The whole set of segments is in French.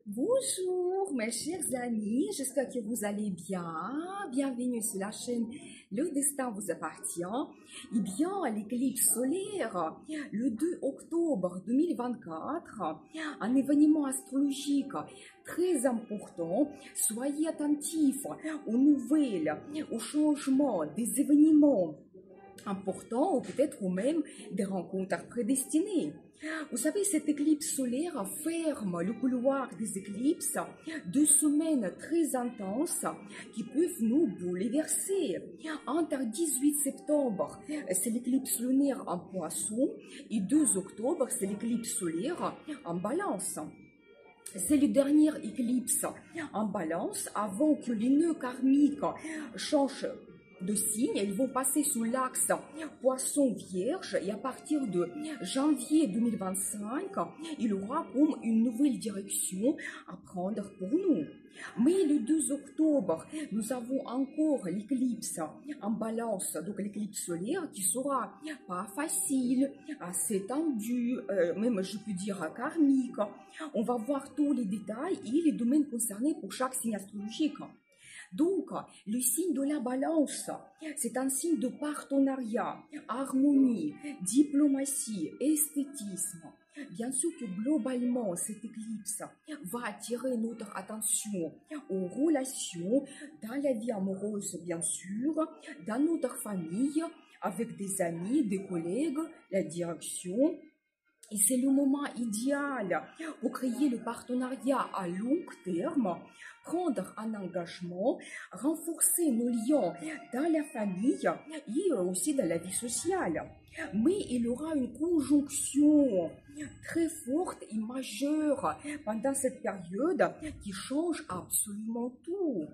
Bonjour mes chers amis, j'espère que vous allez bien. Bienvenue sur la chaîne Le Destin vous appartient. Eh bien, l'éclipse solaire, le 2 octobre 2024, un événement astrologique très important. Soyez attentifs aux nouvelles, aux changements, des événements importants ou peut-être même des rencontres prédestinées. Vous savez, cette éclipse solaire ferme le couloir des éclipses, 2 semaines très intenses qui peuvent nous bouleverser. Entre 18 septembre, c'est l'éclipse lunaire en Poisson et 2 octobre, c'est l'éclipse solaire en Balance. C'est le dernier éclipse en Balance avant que les nœuds karmiques changent de signes. Ils vont passer sous l'axe Poisson-Vierge et à partir de janvier 2025, il aura comme une nouvelle direction à prendre pour nous. Mais le 2 octobre, nous avons encore l'éclipse en Balance, donc l'éclipse solaire qui sera pas facile, assez tendu, même je peux dire karmique. On va voir tous les détails et les domaines concernés pour chaque signe astrologique. Donc, le signe de la Balance, c'est un signe de partenariat, harmonie, diplomatie, esthétisme. Bien sûr que globalement, cette éclipse va attirer notre attention aux relations, dans la vie amoureuse, bien sûr, dans notre famille, avec des amis, des collègues, la direction. Et c'est le moment idéal pour créer le partenariat à long terme, prendre un engagement, renforcer nos liens dans la famille et aussi dans la vie sociale. Mais il y aura une conjonction très forte et majeure pendant cette période qui change absolument tout.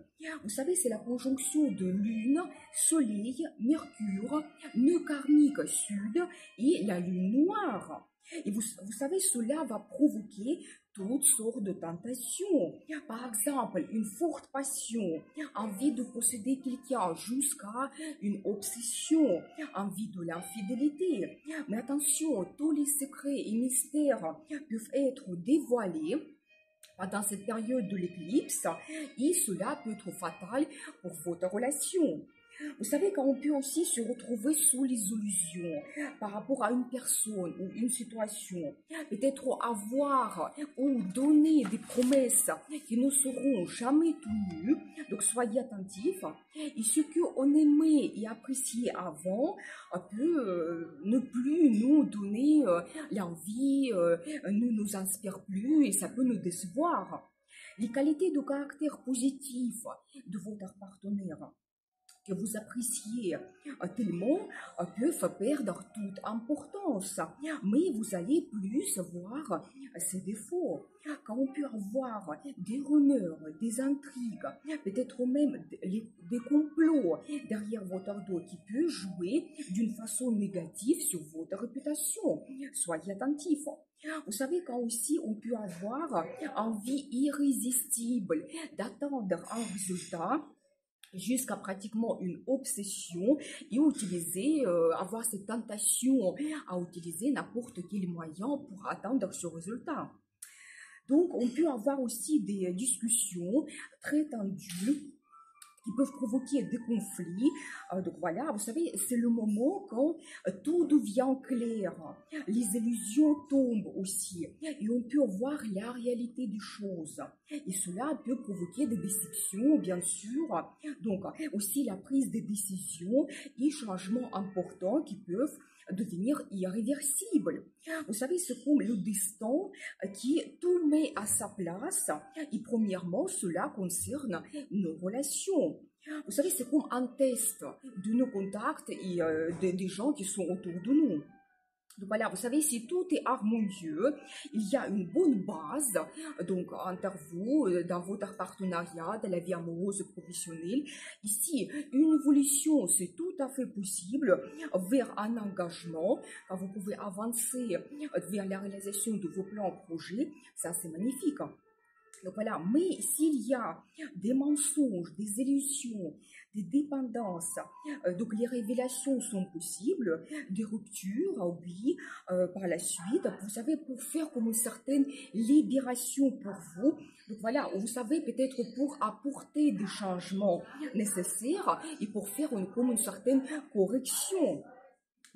Vous savez, c'est la conjonction de Lune, Soleil, Mercure, nœud karmique sud et la Lune noire. Et vous savez, cela va provoquer toutes sortes de tentations. Par exemple, une forte passion, envie de posséder quelqu'un jusqu'à une obsession, envie de l'infidélité. Mais attention, tous les secrets et mystères peuvent être dévoilés pendant cette période de l'éclipse et cela peut être fatal pour votre relation. Vous savez, quand on peut aussi se retrouver sous les illusions par rapport à une personne ou une situation, peut-être avoir ou donner des promesses qui ne seront jamais tenues, donc soyez attentifs. Et ce qu'on aimait et appréciait avant peut ne plus nous donner l'envie, ne nous inspire plus et ça peut nous décevoir. Les qualités de caractère positif de votre partenaire que vous appréciez tellement peuvent perdre toute importance. Mais vous allez plus voir ses défauts. Quand on peut avoir des rumeurs, des intrigues, peut-être même des complots derrière votre dos qui peuvent jouer d'une façon négative sur votre réputation. Soyez attentifs. Vous savez, quand aussi on peut avoir envie irrésistible d'attendre un résultat, jusqu'à pratiquement une obsession et utiliser, avoir cette tentation à utiliser n'importe quel moyen pour atteindre ce résultat. Donc, on peut avoir aussi des discussions très tendues qui peuvent provoquer des conflits. Donc voilà, vous savez, c'est le moment quand tout devient clair. Les illusions tombent aussi. Et on peut voir la réalité des choses. Et cela peut provoquer des déceptions, bien sûr. Donc aussi la prise de décisions et changements importants qui peuvent devenir irréversibles. Vous savez, c'est comme le destin qui tout met à sa place. Et premièrement, cela concerne nos relations. Vous savez, c'est comme un test de nos contacts et des gens qui sont autour de nous. Donc voilà, vous savez, si tout est harmonieux, il y a une bonne base donc entre vous, dans votre partenariat, dans la vie amoureuse et professionnelle. Ici, une évolution, c'est tout à fait possible vers un engagement, quand vous pouvez avancer vers la réalisation de vos plans projets, ça c'est magnifique. Donc voilà, mais s'il y a des mensonges, des illusions, des dépendances, donc les révélations sont possibles, des ruptures, oui, par la suite, vous savez, pour faire comme une certaine libération pour vous. Donc voilà, vous savez, peut-être pour apporter des changements nécessaires et pour faire comme une certaine correction.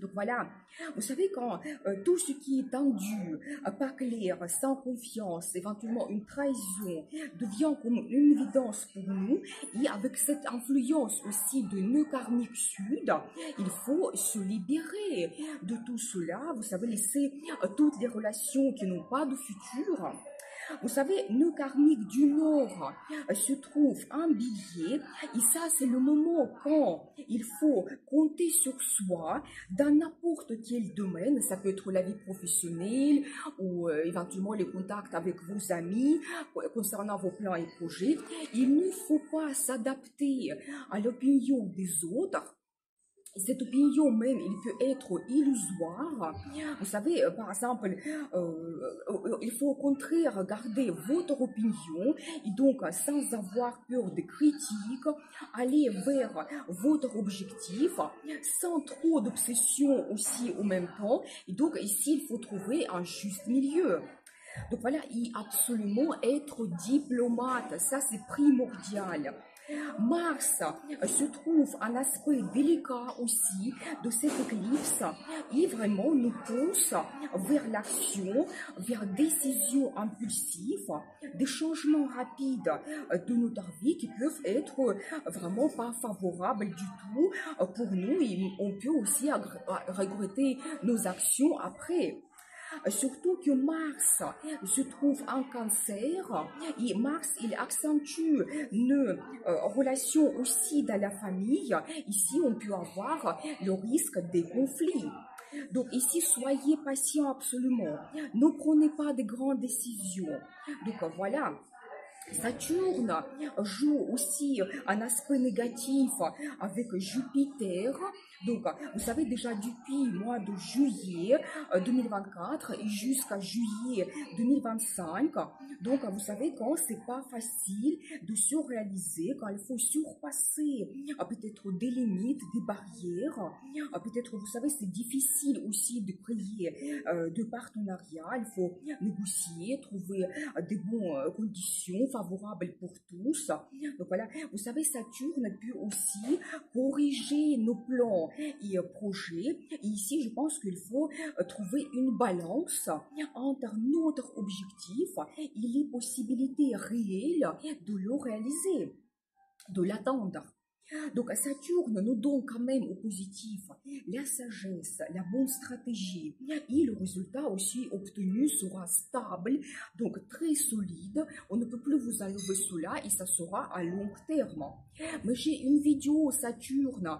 Donc voilà, vous savez quand tout ce qui est tendu, pas clair, sans confiance, éventuellement une trahison, devient comme une évidence pour nous, et avec cette influence aussi de nœud karmique sud, il faut se libérer de tout cela, vous savez, laisser toutes les relations qui n'ont pas de futur. Vous savez, nœud karmique du Nord se trouve en Bélier et ça, c'est le moment quand il faut compter sur soi dans n'importe quel domaine. Ça peut être la vie professionnelle ou éventuellement les contacts avec vos amis concernant vos plans et projets. Il ne faut pas s'adapter à l'opinion des autres. Cette opinion même, il peut être illusoire. Vous savez, par exemple, il faut au contraire garder votre opinion et donc sans avoir peur de critiques, aller vers votre objectif sans trop d'obsession aussi au même temps. Et donc ici, il faut trouver un juste milieu. Donc voilà, il absolument être diplomate, ça c'est primordial. Mars se trouve un aspect délicat aussi de cette éclipse et vraiment nous pousse vers l'action, vers décisions impulsives, des changements rapides de notre vie qui peuvent être vraiment pas favorables du tout pour nous et on peut aussi regretter nos actions après. Surtout que Mars se trouve en Cancer et Mars, il accentue nos relations aussi dans la famille. Ici, on peut avoir le risque des conflits. Donc ici, soyez patient absolument. Ne prenez pas de grandes décisions. Donc voilà. Saturne joue aussi un aspect négatif avec Jupiter. Donc, vous savez déjà depuis le mois de juillet 2024 et jusqu'à juillet 2025. Donc, vous savez quand c'est pas facile de se réaliser, quand il faut surpasser peut-être des limites, des barrières. Peut-être, vous savez, c'est difficile aussi de créer de partenariats. Il faut négocier, trouver des bonnes conditions favorables pour tous. Donc voilà, vous savez, Saturne peut aussi corriger nos plans et projets. Et ici, je pense qu'il faut trouver une balance entre notre objectif et les possibilités réelles de le réaliser, de l'atteindre. Donc Saturne nous donne quand même au positif la sagesse, la bonne stratégie et le résultat aussi obtenu sera stable, donc très solide. On ne peut plus vous enlever cela et ça sera à long terme. Mais j'ai une vidéo Saturne,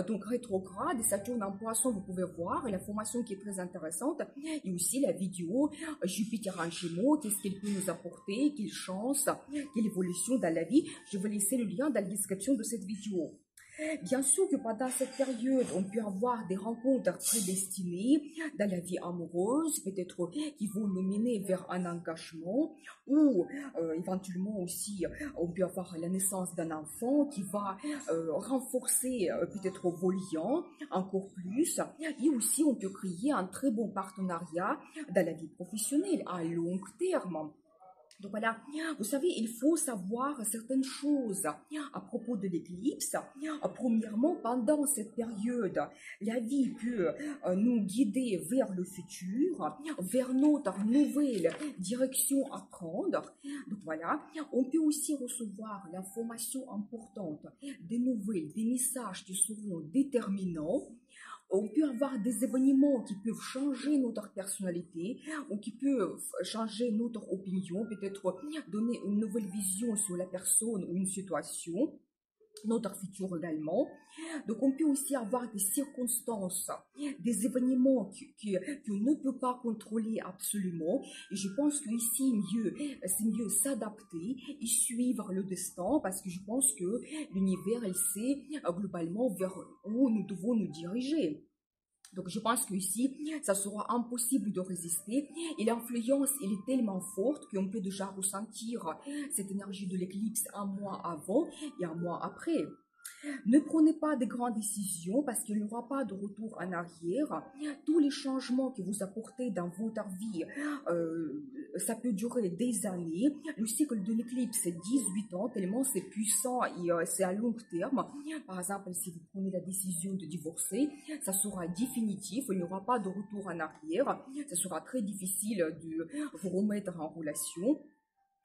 donc rétrograde, Saturne en poisson, vous pouvez voir, et la formation qui est très intéressante, et aussi la vidéo Jupiter en Gémeaux, qu'est-ce qu'il peut nous apporter, quelle chance, quelle évolution dans la vie. Je vais laisser le lien dans la description de cette vidéo. Bien sûr que pendant cette période, on peut avoir des rencontres prédestinées dans la vie amoureuse, peut-être qui vont nous mener vers un engagement, ou éventuellement aussi, on peut avoir la naissance d'un enfant qui va renforcer peut-être vos liens encore plus, et aussi on peut créer un très bon partenariat dans la vie professionnelle à long terme. Donc voilà, vous savez, il faut savoir certaines choses à propos de l'éclipse. Premièrement, pendant cette période, la vie peut nous guider vers le futur, vers notre nouvelle direction à prendre. Donc voilà, on peut aussi recevoir l'information importante, des nouvelles, des messages qui seront déterminants. On peut avoir des événements qui peuvent changer notre personnalité ou qui peuvent changer notre opinion, peut-être donner une nouvelle vision sur la personne ou une situation, notre futur également. Donc on peut aussi avoir des circonstances, des événements qu'on ne peut pas contrôler absolument. Et je pense qu'ici, c'est mieux s'adapter et suivre le destin parce que je pense que l'univers, elle sait globalement vers où nous devons nous diriger. Donc, je pense qu'ici, ça sera impossible de résister. Et l'influence, elle est tellement forte qu'on peut déjà ressentir cette énergie de l'éclipse un mois avant et un mois après. Ne prenez pas de grandes décisions parce qu'il n'y aura pas de retour en arrière. Tous les changements que vous apportez dans votre vie, ça peut durer des années. Le cycle de l'éclipse, c'est 18 ans, tellement c'est puissant et c'est à long terme. Par exemple, si vous prenez la décision de divorcer, ça sera définitif, il n'y aura pas de retour en arrière. Ça sera très difficile de vous remettre en relation.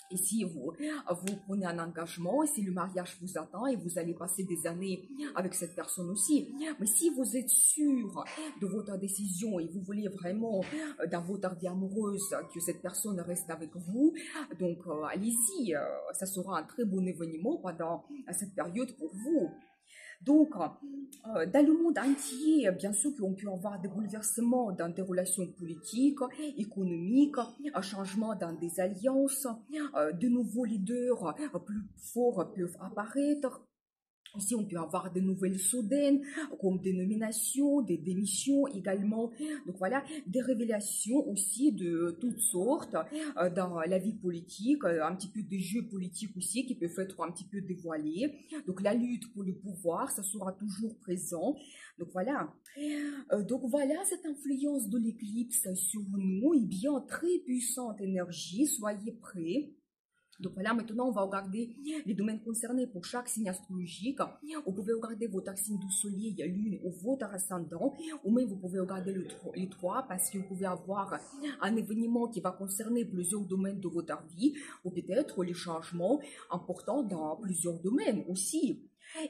Et si vous prenez un engagement, et si le mariage vous attend et vous allez passer des années avec cette personne aussi. Mais si vous êtes sûr de votre décision et vous voulez vraiment, dans votre vie amoureuse, que cette personne reste avec vous, donc allez-y, ça sera un très bon événement pendant cette période pour vous. Donc, dans le monde entier, bien sûr qu'on peut avoir des bouleversements dans des relations politiques, économiques, un changement dans des alliances, de nouveaux leaders plus forts peuvent apparaître. Aussi, on peut avoir de nouvelles soudaines, comme des nominations, des démissions également. Donc voilà, des révélations aussi de toutes sortes dans la vie politique, un petit peu des jeux politiques aussi qui peuvent être un petit peu dévoilés. Donc la lutte pour le pouvoir, ça sera toujours présent. Donc voilà. Cette influence de l'éclipse sur nous est bien très puissante énergie. Soyez prêts. Donc voilà, maintenant on va regarder les domaines concernés pour chaque signe astrologique. Vous pouvez regarder votre signe du soleil, lune ou votre ascendant, ou même vous pouvez regarder les trois parce que vous pouvez avoir un événement qui va concerner plusieurs domaines de votre vie, ou peut-être les changements importants dans plusieurs domaines aussi.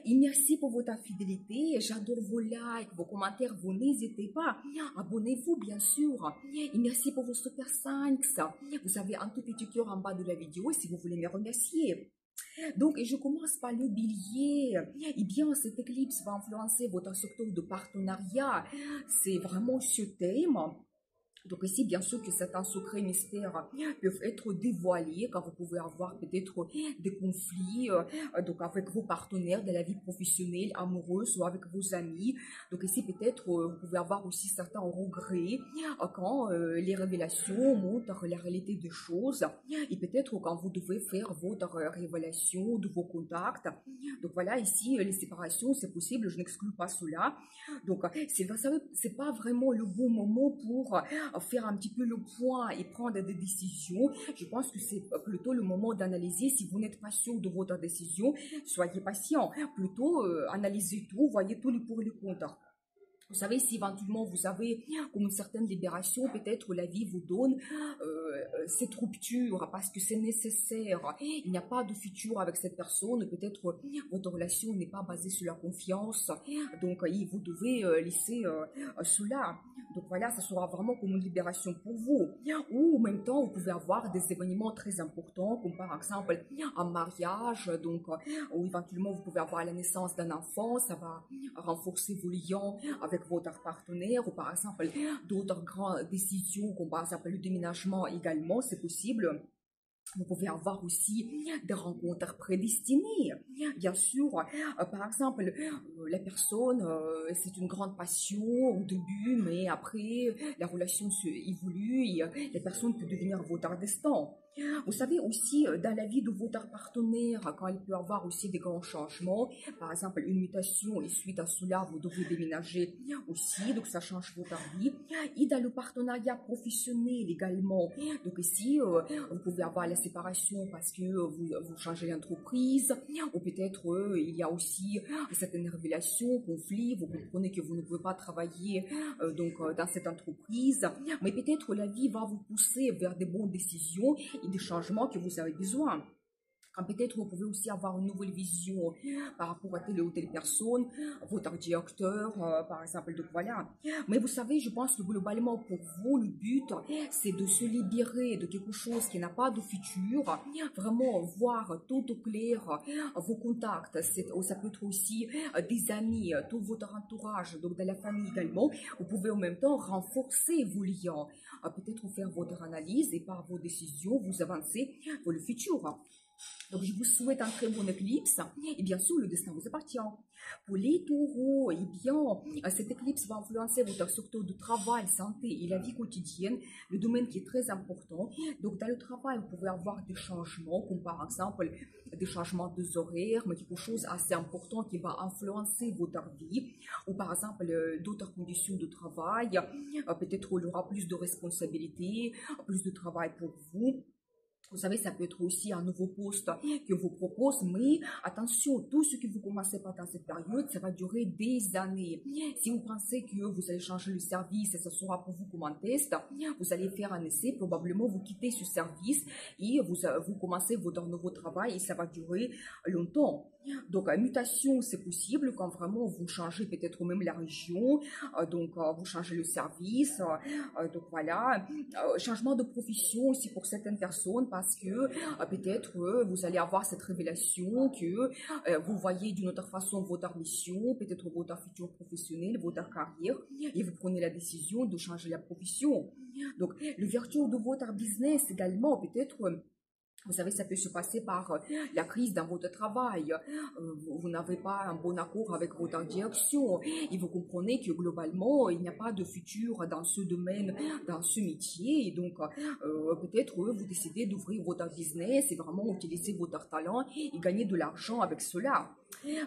Et merci pour votre fidélité. J'adore vos likes, vos commentaires. Vous n'hésitez pas. Abonnez-vous, bien sûr. Et merci pour vos super thanks. Vous avez un tout petit cœur en bas de la vidéo si vous voulez me remercier. Donc, je commence par le bélier. Eh bien, cette éclipse va influencer votre secteur de partenariat. C'est vraiment ce thème. Donc ici, bien sûr que certains secrets mystères peuvent être dévoilés quand vous pouvez avoir peut-être des conflits donc avec vos partenaires de la vie professionnelle, amoureuse ou avec vos amis. Donc ici, peut-être vous pouvez avoir aussi certains regrets quand les révélations montrent la réalité des choses et peut-être quand vous devez faire votre révélation de vos contacts. Donc voilà, ici, les séparations, c'est possible, je n'exclus pas cela. Donc, c'est pas vraiment le bon moment pour faire un petit peu le point et prendre des décisions. Je pense que c'est plutôt le moment d'analyser. Si vous n'êtes pas sûr de votre décision, soyez patient. Plutôt, analysez tout, voyez tous les pour et les contre. Vous savez, si éventuellement vous avez comme une certaine libération, peut-être la vie vous donne cette rupture parce que c'est nécessaire. Il n'y a pas de futur avec cette personne. Peut-être votre relation n'est pas basée sur la confiance. Donc, vous devez laisser cela. Donc voilà, ça sera vraiment comme une libération pour vous. Ou en même temps, vous pouvez avoir des événements très importants, comme par exemple un mariage, donc, ou éventuellement vous pouvez avoir la naissance d'un enfant, ça va renforcer vos liens avec votre partenaire, ou par exemple d'autres grandes décisions, comme par exemple le déménagement également, c'est possible. Vous pouvez avoir aussi des rencontres prédestinées. Bien sûr, par exemple, la personne, c'est une grande passion au début, mais après, la relation se évolue et la personne peut devenir votre destin. Vous savez aussi, dans la vie de votre partenaire, quand il peut avoir aussi des grands changements, par exemple une mutation et suite à cela, vous devez déménager aussi, donc ça change votre vie. Et dans le partenariat professionnel également, donc ici, vous pouvez avoir la séparation parce que vous changez d'entreprise, ou peut-être il y a aussi certaines révélations, conflits, vous comprenez que vous ne pouvez pas travailler dans cette entreprise, mais peut-être la vie va vous pousser vers des bonnes décisions et des changements que vous avez besoin. Peut-être vous pouvez aussi avoir une nouvelle vision par rapport à telle ou telle personne, votre directeur, par exemple. Donc voilà. Mais vous savez, je pense que globalement, pour vous, le but, c'est de se libérer de quelque chose qui n'a pas de futur, vraiment voir tout au clair vos contacts. Ça peut être aussi des amis, tout votre entourage, donc de la famille également. Vous pouvez en même temps renforcer vos liens, peut-être faire votre analyse et par vos décisions, vous avancez pour le futur. Donc, je vous souhaite un très bon éclipse et bien sûr, le destin vous appartient. Pour les taureaux, eh bien, cette éclipse va influencer votre secteur de travail, santé et la vie quotidienne, le domaine qui est très important. Donc, dans le travail, vous pouvez avoir des changements, comme par exemple des changements de horaires, mais quelque chose assez important qui va influencer votre vie, ou par exemple d'autres conditions de travail. Peut-être il y aura plus de responsabilités, plus de travail pour vous. Vous savez, ça peut être aussi un nouveau poste que vous propose, mais attention, tout ce que vous commencez par dans cette période, ça va durer des années. Si vous pensez que vous allez changer le service et ce sera pour vous comme un test, vous allez faire un essai, probablement vous quittez ce service et vous commencez votre nouveau travail et ça va durer longtemps. Donc, mutation, c'est possible quand vraiment vous changez peut-être même la région, vous changez le service, donc voilà. Changement de profession aussi pour certaines personnes parce que peut-être vous allez avoir cette révélation que vous voyez d'une autre façon votre mission, peut-être votre futur professionnel, votre carrière, et vous prenez la décision de changer la profession. Donc, l'ouverture de votre business également, peut-être... Vous savez, ça peut se passer par la crise dans votre travail. Vous n'avez pas un bon accord avec votre direction. Et vous comprenez que globalement, il n'y a pas de futur dans ce domaine, dans ce métier. Et donc, peut-être vous décidez d'ouvrir votre business et vraiment utiliser votre talent et gagner de l'argent avec cela.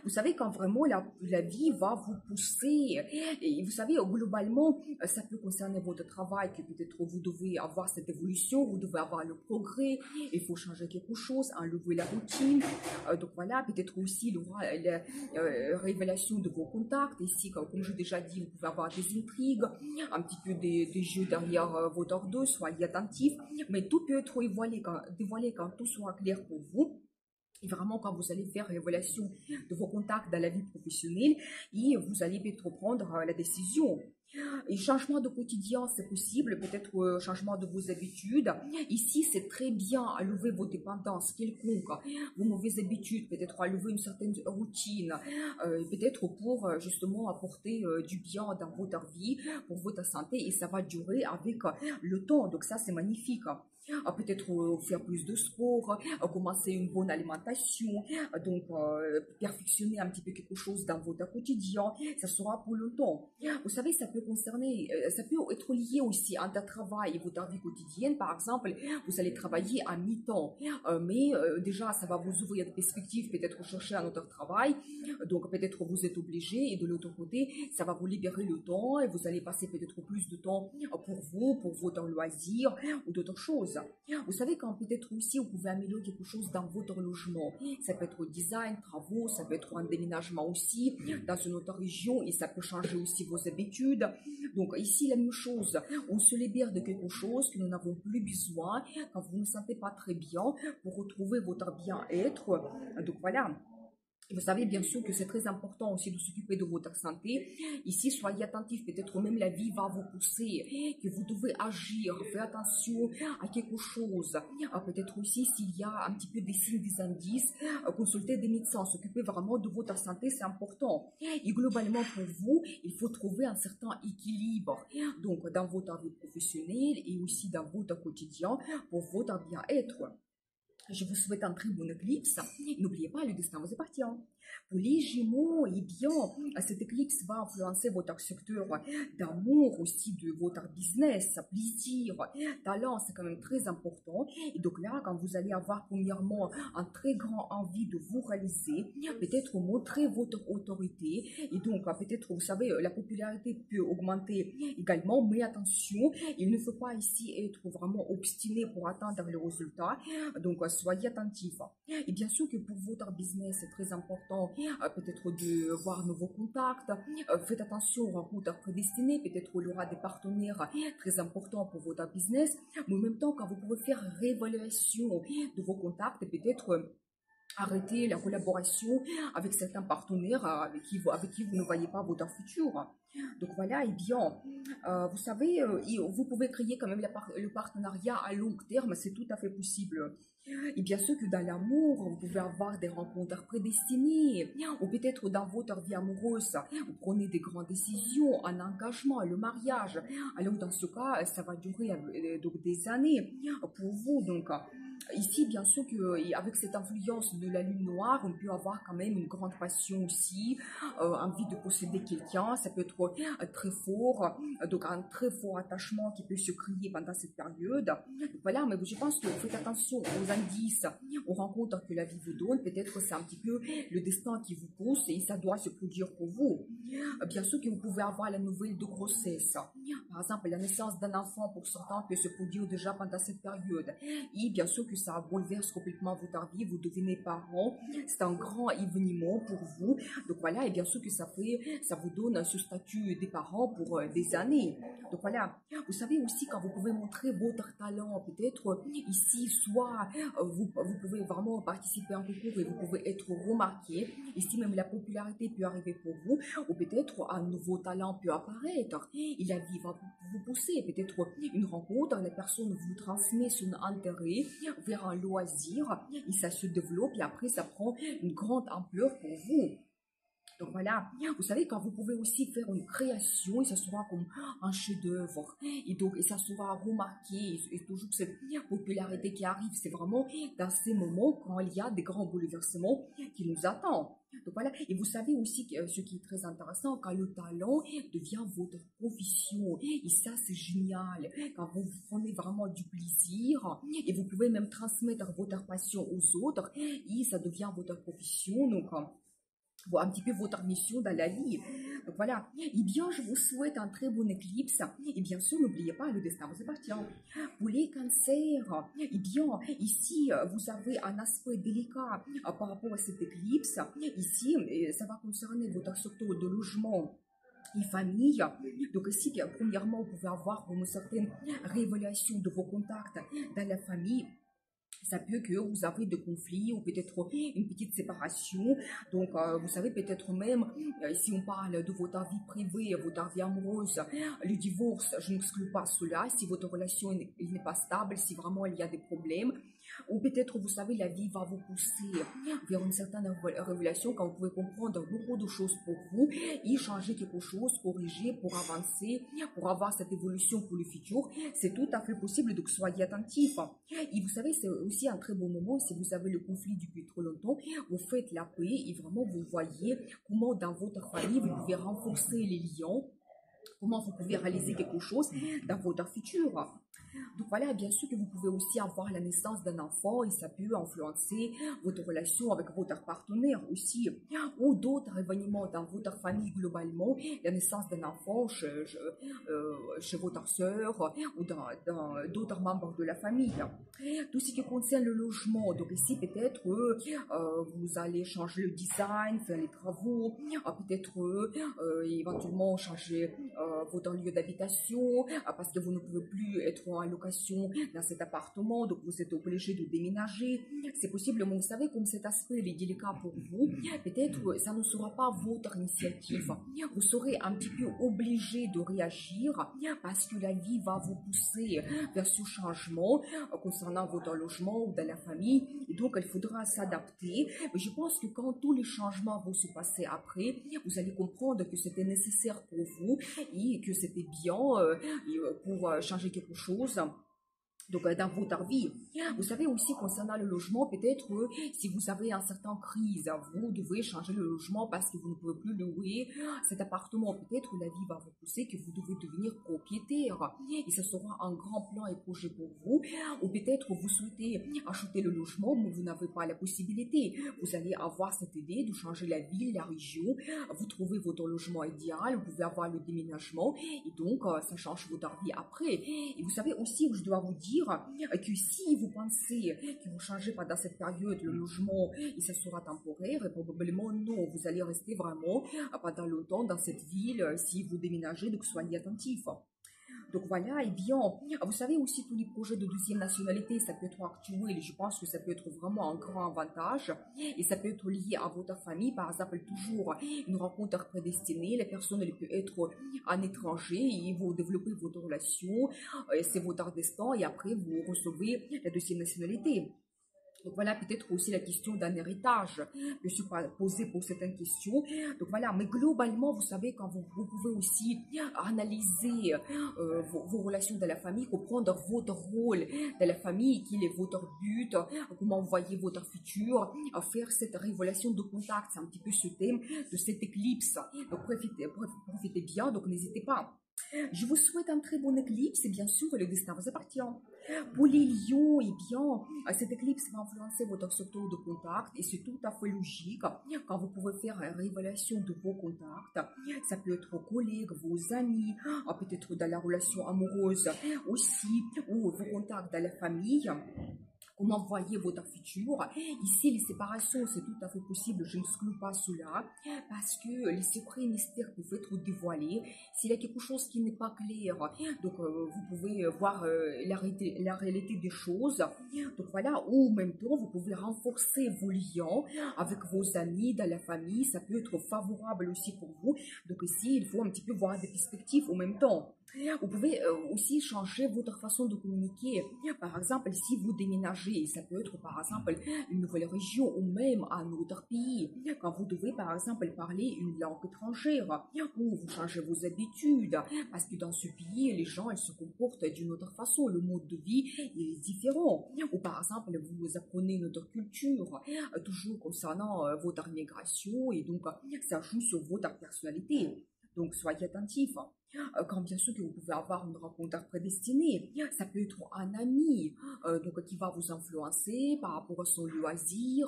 Vous savez, quand vraiment la vie va vous pousser, et vous savez, globalement, ça peut concerner votre travail, que peut-être vous devez avoir cette évolution, vous devez avoir le progrès, il faut changer quelque chose, enlever la routine. Donc voilà, peut-être aussi il y aura la révélation de vos contacts. Ici, comme j'ai déjà dit, vous pouvez avoir des intrigues, un petit peu des jeux derrière votre dos, soyez attentifs, mais tout peut être dévoilé quand tout sera clair pour vous. Et vraiment, quand vous allez faire révélation de vos contacts dans la vie professionnelle, et vous allez peut-être prendre la décision. Et changement de quotidien, c'est possible, peut-être changement de vos habitudes. Ici, c'est très bien à lever vos dépendances quelconques, vos mauvaises habitudes, peut-être à lever une certaine routine, peut-être pour justement apporter du bien dans votre vie, pour votre santé, et ça va durer avec le temps. Donc ça, c'est magnifique. Peut-être faire plus de sport, commencer une bonne alimentation, perfectionner un petit peu quelque chose dans votre quotidien, ça sera pour longtemps. Vous savez, ça peut concerner, ça peut être lié aussi à votre travail et votre vie quotidienne. Par exemple, vous allez travailler à mi-temps, mais déjà, ça va vous ouvrir des perspectives, peut-être chercher un autre travail, donc peut-être vous êtes obligé, et de l'autre côté, ça va vous libérer le temps, et vous allez passer peut-être plus de temps pour vous, pour votre loisir, ou d'autres choses. Vous savez, quand peut-être aussi vous pouvez améliorer quelque chose dans votre logement, ça peut être design, travaux, ça peut être un déménagement aussi dans une autre région, et ça peut changer aussi vos habitudes. Donc ici, la même chose, on se libère de quelque chose que nous n'avons plus besoin quand vous ne vous sentez pas très bien pour retrouver votre bien-être. Donc voilà. Vous savez bien sûr que c'est très important aussi de s'occuper de votre santé. Ici, soyez attentifs, peut-être même la vie va vous pousser, que vous devez agir, faire attention à quelque chose. Peut-être aussi s'il y a un petit peu des signes, des indices, consulter des médecins, s'occuper vraiment de votre santé, c'est important. Et globalement pour vous, il faut trouver un certain équilibre, donc dans votre vie professionnelle et aussi dans votre quotidien pour votre bien-être. Je vous souhaite un très bon éclipse. N'oubliez pas, le destin vous appartient. Pour les Gémeaux, eh bien, cette éclipse va influencer votre secteur d'amour, aussi de votre business, plaisir, talent, c'est quand même très important. Et donc là, quand vous allez avoir premièrement un très grand envie de vous réaliser, peut-être montrer votre autorité. Et donc, peut-être, vous savez, la popularité peut augmenter également, mais attention, il ne faut pas ici être vraiment obstiné pour atteindre le résultat. Donc, soyez attentifs. Et bien sûr que pour votre business, c'est très important peut-être de voir nouveaux contacts. Faites attention aux rencontres prédestinées. Peut-être qu'il y aura des partenaires très importants pour votre business. Mais en même temps, quand vous pouvez faire réévaluation de vos contacts, peut-être arrêter la collaboration avec certains partenaires avec qui vous ne voyez pas votre futur. Donc voilà, et bien, vous savez, vous pouvez créer quand même le partenariat à long terme, c'est tout à fait possible. Et bien sûr que dans l'amour, vous pouvez avoir des rencontres prédestinées, ou peut-être dans votre vie amoureuse, vous prenez des grandes décisions, un engagement, le mariage. Alors dans ce cas, ça va durer donc des années pour vous. Donc Ici, bien sûr qu'avec cette influence de la lune noire, on peut avoir quand même une grande passion aussi, envie de posséder quelqu'un, ça peut être très fort, donc un très fort attachement qui peut se créer pendant cette période. Donc voilà, mais je pense que vous faites attention aux indices, aux rencontres que la vie vous donne, peut-être que c'est un petit peu le destin qui vous pousse et ça doit se produire pour vous. Bien sûr que vous pouvez avoir la nouvelle de grossesse. Par exemple, la naissance d'un enfant pour certains peut se produire déjà pendant cette période. Et bien sûr que ça bouleverse complètement votre vie, vous devenez parent, c'est un grand événement pour vous. Donc voilà, et bien sûr que ça vous donne ce statut des parents pour des années. Donc voilà, vous savez aussi quand vous pouvez montrer votre talent, peut-être ici, soit vous pouvez vraiment participer à un concours et vous pouvez être remarqué. Ici même la popularité peut arriver pour vous, ou peut-être un nouveau talent peut apparaître. Et la vie va vous pousser, peut-être une rencontre, la personne vous transmet son intérêt vers un loisir, et ça se développe, et après ça prend une grande ampleur pour vous. Donc voilà, vous savez, quand vous pouvez aussi faire une création, et ça sera comme un chef-d'œuvre, et donc et ça sera remarqué, et toujours cette popularité qui arrive, c'est vraiment dans ces moments quand il y a des grands bouleversements qui nous attendent. Donc voilà, et vous savez aussi que ce qui est très intéressant, quand le talent devient votre profession, et ça c'est génial, quand vous prenez vraiment du plaisir, et vous pouvez même transmettre votre passion aux autres, et ça devient votre profession, donc un petit peu votre mission dans la vie. Donc voilà. Eh bien, je vous souhaite un très bon éclipse. Et bien sûr, n'oubliez pas, le destin vous appartient. Pour les cancers, eh bien, ici, vous avez un aspect délicat par rapport à cette éclipse. Ici, ça va concerner votre secteur de logement et famille. Donc ici, premièrement, vous pouvez avoir une certaine révélation de vos contacts dans la famille. Ça peut que vous avez des conflits ou peut-être une petite séparation. Donc, vous savez, peut-être même, si on parle de votre vie privée, votre vie amoureuse, le divorce, je n'exclus pas cela. Si votre relation n'est pas stable, si vraiment il y a des problèmes, ou peut-être, vous savez, la vie va vous pousser vers une certaine révélation quand vous pouvez comprendre beaucoup de choses pour vous et changer quelque chose, corriger pour avancer, pour avoir cette évolution pour le futur. C'est tout à fait possible, donc soyez attentifs. Et vous savez, c'est aussi un très bon moment si vous avez le conflit depuis trop longtemps. Vous faites la paix et vraiment vous voyez comment dans votre famille vous pouvez renforcer les liens, comment vous pouvez réaliser quelque chose dans votre futur. Donc voilà, bien sûr que vous pouvez aussi avoir la naissance d'un enfant et ça peut influencer votre relation avec votre partenaire aussi, ou d'autres événements dans votre famille globalement, la naissance d'un enfant chez votre soeur ou dans d'autres membres de la famille. Tout ce qui concerne le logement, donc ici peut-être vous allez changer le design, faire les travaux, peut-être éventuellement changer votre lieu d'habitation parce que vous ne pouvez plus être en location dans cet appartement, donc vous êtes obligé de déménager. C'est possible, mais vous savez, comme cet aspect est délicat pour vous, peut-être ça ne sera pas votre initiative. Vous serez un petit peu obligé de réagir parce que la vie va vous pousser vers ce changement concernant votre logement ou dans la famille. Et donc, il faudra s'adapter. Mais je pense que quand tous les changements vont se passer après, vous allez comprendre que c'était nécessaire pour vous et que c'était bien pour changer quelque chose. Donc, dans votre vie. Vous savez aussi, concernant le logement, peut-être si vous avez une certaine crise, vous devez changer le logement parce que vous ne pouvez plus louer cet appartement. Peut-être la vie va vous pousser que vous devez devenir propriétaire. Et ce sera un grand plan et projet pour vous. Ou peut-être vous souhaitez acheter le logement, mais vous n'avez pas la possibilité. Vous allez avoir cette idée de changer la ville, la région. Vous trouvez votre logement idéal. Vous pouvez avoir le déménagement. Et donc, ça change votre vie après. Et vous savez aussi, je dois vous dire, que si vous pensez que vous changez pendant cette période le logement et ça sera temporaire, et probablement non, vous allez rester vraiment pendant longtemps dans cette ville si vous déménagez, donc soyez attentifs. Donc voilà, et bien, vous savez aussi tous les projets de deuxième nationalité, ça peut être actuel, et je pense que ça peut être vraiment un grand avantage, et ça peut être lié à votre famille, par exemple, toujours une rencontre prédestinée, les personnes elles peuvent être en étranger, et vous développez votre relation, c'est votre destin, et après vous recevez la deuxième nationalité. Donc voilà, peut-être aussi la question d'un héritage peut se poser pour certaines questions. Donc voilà, mais globalement, vous savez, quand vous pouvez aussi analyser vos relations de la famille, comprendre votre rôle de la famille, quel est votre but, comment vous voyez votre futur, faire cette révélation de contact, c'est un petit peu ce thème de cette éclipse. Donc profitez bien, donc n'hésitez pas. Je vous souhaite un très bon éclipse et bien sûr, le destin vous appartient. Pour les lions, eh bien, cette éclipse va influencer votre secteur de contact et c'est tout à fait logique quand vous pouvez faire une révélation de vos contacts. Ça peut être vos collègues, vos amis, peut-être dans la relation amoureuse aussi, ou vos contacts dans la famille. Comment voyez votre futur? Ici, les séparations, c'est tout à fait possible, je n'exclus pas cela, parce que les secrets mystères peuvent être dévoilés. S'il y a quelque chose qui n'est pas clair, donc vous pouvez voir la réalité des choses. Donc voilà, ou en même temps, vous pouvez renforcer vos liens avec vos amis, dans la famille, ça peut être favorable aussi pour vous. Donc ici, il faut un petit peu voir des perspectives en même temps. Vous pouvez aussi changer votre façon de communiquer. Par exemple, si vous déménagez, ça peut être par exemple une nouvelle région ou même un autre pays. Quand vous devez par exemple parler une langue étrangère ou vous changez vos habitudes parce que dans ce pays, les gens ils se comportent d'une autre façon. Le mode de vie il est différent. Ou par exemple, vous apprenez une autre culture, toujours concernant votre immigration et donc ça joue sur votre personnalité. Donc, soyez attentifs. Quand bien sûr que vous pouvez avoir une rencontre prédestinée, ça peut être un ami donc, qui va vous influencer par rapport à son loisir,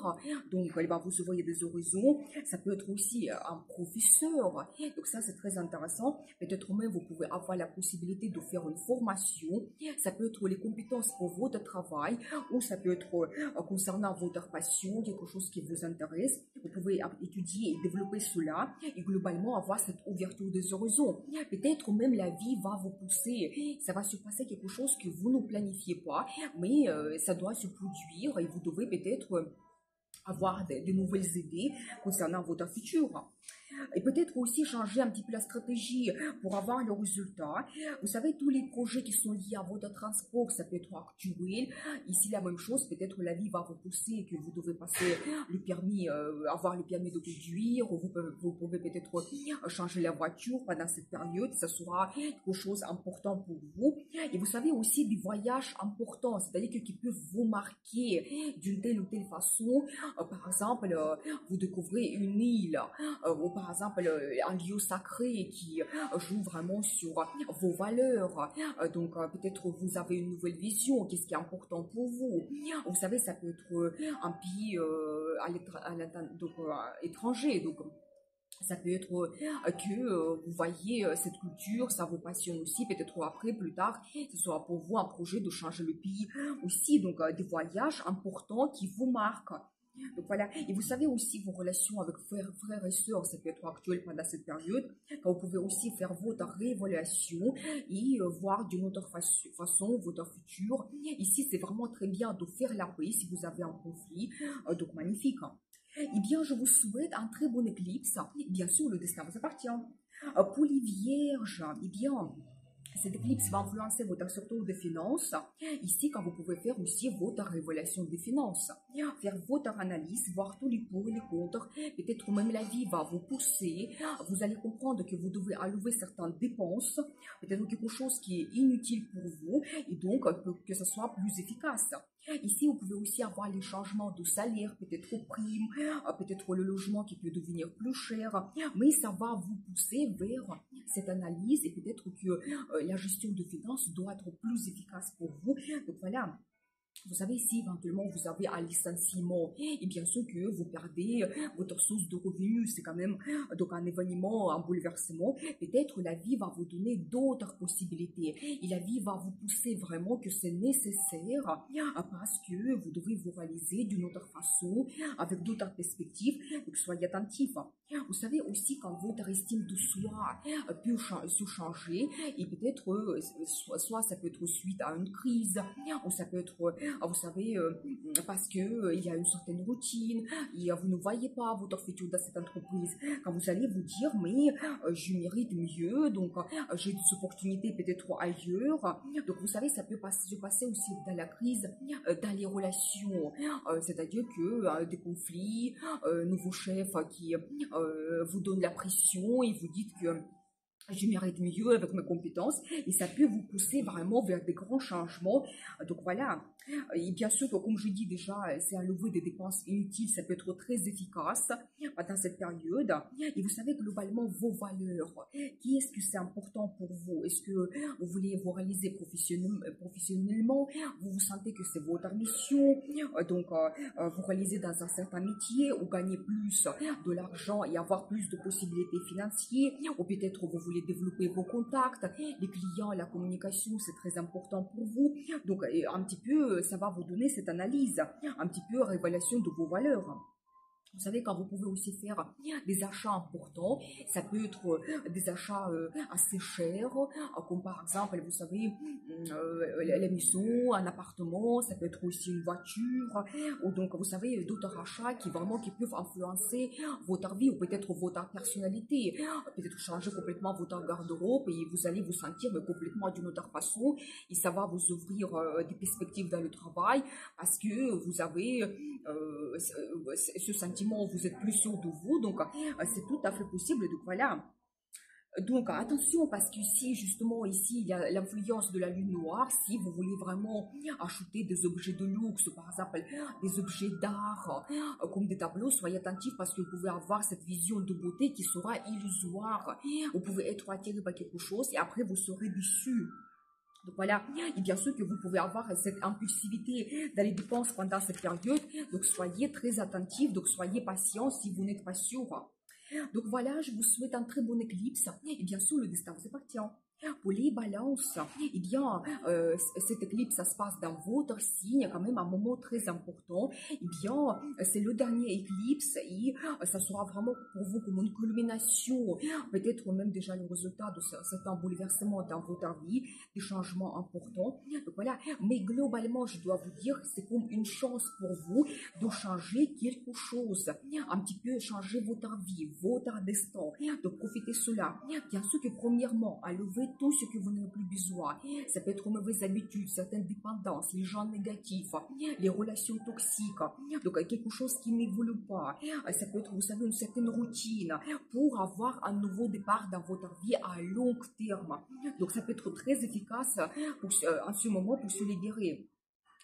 donc il va vous ouvrir des horizons. Ça peut être aussi un professeur, donc ça c'est très intéressant. Peut-être même vous pouvez avoir la possibilité de faire une formation. Ça peut être les compétences pour votre travail ou ça peut être concernant votre passion, quelque chose qui vous intéresse. Vous pouvez étudier et développer cela et globalement avoir cette ouverture des horizons. Peut-être même la vie va vous pousser, ça va se passer quelque chose que vous ne planifiez pas, mais ça doit se produire et vous devez peut-être avoir de nouvelles idées concernant votre futur. Et peut-être aussi changer un petit peu la stratégie pour avoir le résultat. Vous savez, tous les projets qui sont liés à votre transport, ça peut être actuel. Ici, la même chose, peut-être la vie va vous pousser et que vous devez passer le permis, avoir le permis de conduire, ou vous pouvez peut-être changer la voiture pendant cette période. Ça sera quelque chose d'important pour vous. Et vous savez aussi des voyages importants, c'est-à-dire qui peuvent vous marquer d'une telle ou telle façon. Par exemple, vous découvrez une île, ou par exemple un lieu sacré qui joue vraiment sur vos valeurs. Donc peut-être vous avez une nouvelle vision, qu'est-ce qui est important pour vous. Vous savez, ça peut être un pays étranger. Donc, ça peut être que vous voyez cette culture, ça vous passionne aussi, peut-être après, plus tard, ce sera pour vous un projet de changer le pays aussi. Donc des voyages importants qui vous marquent. Donc voilà, et vous savez aussi vos relations avec frères et sœurs, ça peut être actuel pendant cette période, quand vous pouvez aussi faire votre réévaluation et voir d'une autre façon votre futur. Ici, c'est vraiment très bien de faire la paix si vous avez un conflit, donc magnifique. Eh bien, je vous souhaite un très bon éclipse. Bien sûr, le destin vous appartient. Pour les vierges, eh bien, cette éclipse va influencer votre secteur de finances. Ici, quand vous pouvez faire aussi votre révélation des finances, faire votre analyse, voir tous les pour et les contre. Peut-être même la vie va vous pousser. Vous allez comprendre que vous devez allouer certaines dépenses, peut-être quelque chose qui est inutile pour vous, et donc que ce soit plus efficace. Ici, vous pouvez aussi avoir les changements de salaire, peut-être aux primes, peut-être le logement qui peut devenir plus cher, mais ça va vous pousser vers cette analyse et peut-être que la gestion de finances doit être plus efficace pour vous. Donc voilà. Vous savez, si éventuellement vous avez un licenciement, et bien sûr que vous perdez votre source de revenus, c'est quand même donc un événement, un bouleversement, peut-être la vie va vous donner d'autres possibilités. Et la vie va vous pousser vraiment que c'est nécessaire parce que vous devez vous réaliser d'une autre façon, avec d'autres perspectives, donc soyez attentifs. Vous savez aussi quand votre estime de soi peut se changer, et peut-être soit ça peut être suite à une crise, ou ça peut être vous savez, parce que il y a une certaine routine, et vous ne voyez pas votre futur dans cette entreprise. Quand vous allez vous dire, mais je mérite mieux, donc j'ai des opportunités peut-être ailleurs. Donc vous savez, ça peut se passer aussi dans la crise, dans les relations. C'est-à-dire que des conflits, nouveaux chefs qui vous donnent la pression et vous dites que je mérite mieux avec mes compétences et ça peut vous pousser vraiment vers des grands changements. Donc voilà. Et bien sûr que comme je dis déjà, c'est enlever des dépenses inutiles, ça peut être très efficace pendant cette période. Et vous savez globalement vos valeurs. Qui est-ce que c'est important pour vous? Est-ce que vous voulez vous réaliser professionnellement? Vous vous sentez que c'est votre mission? Donc vous réaliser dans un certain métier ou gagner plus de l'argent et avoir plus de possibilités financières, ou peut-être vous voulez développer vos contacts, les clients, la communication, c'est très important pour vous. Donc, un petit peu, ça va vous donner cette analyse, un petit peu révélation de vos valeurs. Vous savez, quand vous pouvez aussi faire des achats importants, ça peut être des achats assez chers, comme par exemple, vous savez, la maison, un appartement, ça peut être aussi une voiture, ou donc, vous savez, d'autres achats qui peuvent influencer votre vie ou peut-être votre personnalité, peut-être changer complètement votre garde-robe et vous allez vous sentir complètement d'une autre façon et ça va vous ouvrir des perspectives dans le travail parce que vous avez ce sentiment où vous êtes plus sûr de vous, donc c'est tout à fait possible, donc voilà. Donc attention parce qu'ici justement ici il y a l'influence de la lune noire. Si vous voulez vraiment acheter des objets de luxe, par exemple des objets d'art comme des tableaux, soyez attentifs parce que vous pouvez avoir cette vision de beauté qui sera illusoire. Vous pouvez être attiré par quelque chose et après vous serez déçu. Donc voilà, et bien sûr que vous pouvez avoir cette impulsivité dans les dépenses pendant cette période. Donc soyez très attentifs, donc soyez patients si vous n'êtes pas sûr. Donc voilà, je vous souhaite un très bon éclipse. Et bien sûr, le destin vous appartient. Pour les balances, eh bien, cette éclipse, ça se passe dans votre signe, quand même un moment très important. Eh bien, c'est le dernier éclipse et ça sera vraiment pour vous comme une culmination, peut-être même déjà le résultat de certains bouleversements dans votre vie, des changements importants. Donc voilà, mais globalement, je dois vous dire que c'est comme une chance pour vous de changer quelque chose, un petit peu changer votre vie, votre destin, de profiter de cela. Bien sûr que premièrement, à lever tout ce que vous n'avez plus besoin. Ça peut être mauvaises habitudes, certaines dépendances, les gens négatifs, les relations toxiques, donc quelque chose qui n'évolue pas. Ça peut être, vous savez, une certaine routine pour avoir un nouveau départ dans votre vie à long terme. Donc ça peut être très efficace en ce moment pour se libérer.